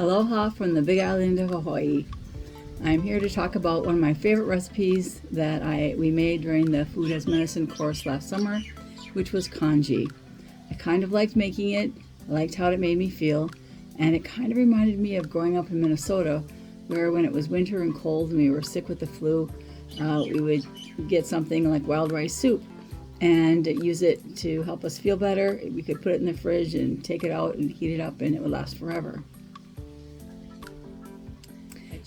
Aloha from the Big Island of Hawaii. I'm here to talk about one of my favorite recipes that we made during the Food as Medicine course last summer, which was congee. I kind of liked making it, I liked how it made me feel, and it kind of reminded me of growing up in Minnesota, where when it was winter and cold and we were sick with the flu, we would get something like wild rice soup and use it to help us feel better. We could put it in the fridge and take it out and heat it up, and it would last forever.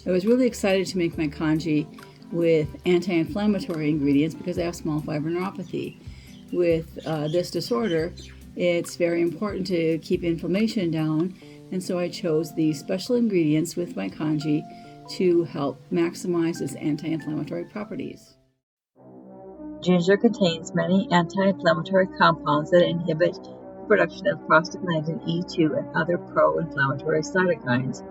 I was really excited to make my congee with anti-inflammatory ingredients because I have small fiber neuropathy. With this disorder, it's very important to keep inflammation down, and so I chose these special ingredients with my congee to help maximize its anti-inflammatory properties. Ginger contains many anti-inflammatory compounds that inhibit the production of prostaglandin E2 and other pro-inflammatory cytokines.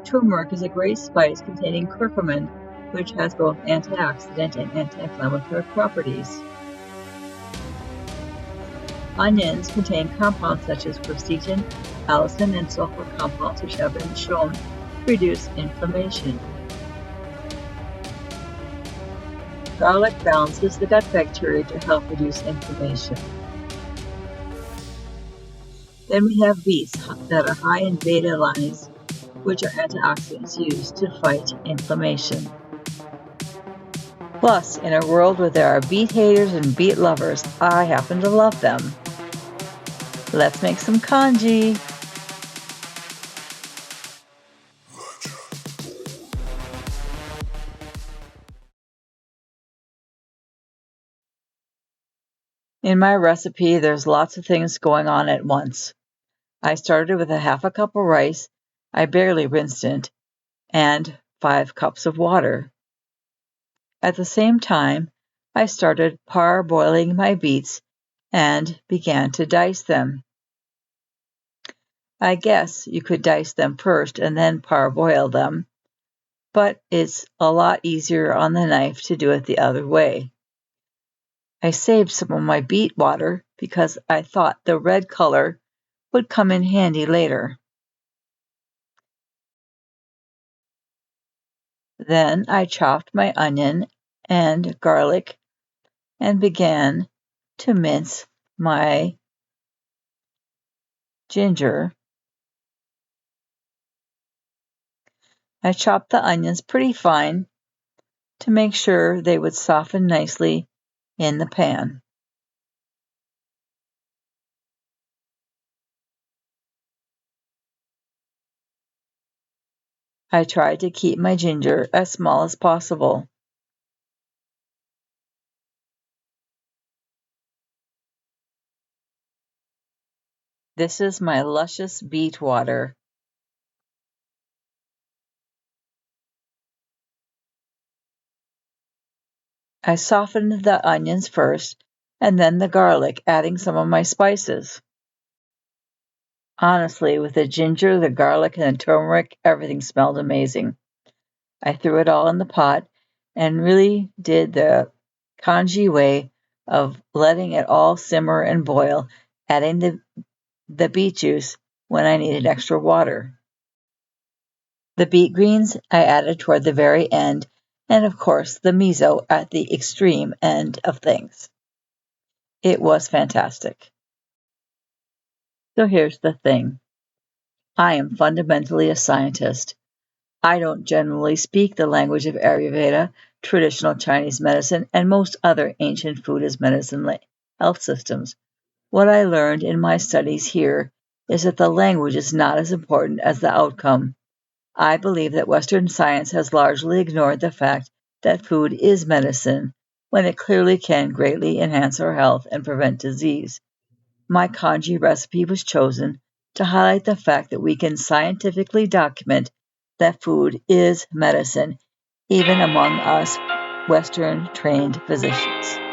Turmeric is a great spice containing curcumin, which has both antioxidant and anti-inflammatory properties. Onions contain compounds such as quercetin, allicin, and sulfur compounds which have been shown to reduce inflammation. Garlic balances the gut bacteria to help reduce inflammation. Then we have beets that are high in beta-alanines, which are antioxidants used to fight inflammation. Plus, in a world where there are beet haters and beet lovers, I happen to love them. Let's make some congee. In my recipe, there's lots of things going on at once. I started with a half a cup of rice, I barely rinsed it, and 5 cups of water. At the same time, I started parboiling my beets and began to dice them. I guess you could dice them first and then parboil them, but it's a lot easier on the knife to do it the other way. I saved some of my beet water because I thought the red color would come in handy later. Then I chopped my onion and garlic and began to mince my ginger. I chopped the onions pretty fine to make sure they would soften nicely in the pan. I tried to keep my ginger as small as possible. This is my luscious beet water. I softened the onions first and then the garlic, adding some of my spices. Honestly, with the ginger, the garlic, and the turmeric, everything smelled amazing. I threw it all in the pot and really did the congee way of letting it all simmer and boil, adding the beet juice when I needed extra water. The beet greens I added toward the very end, and of course the miso at the extreme end of things. It was fantastic. So here's the thing. I am fundamentally a scientist. I don't generally speak the language of Ayurveda, traditional Chinese medicine, and most other ancient food as medicine health systems. What I learned in my studies here is that the language is not as important as the outcome. I believe that Western science has largely ignored the fact that food is medicine, when it clearly can greatly enhance our health and prevent disease. My congee recipe was chosen to highlight the fact that we can scientifically document that food is medicine, even among us Western-trained physicians.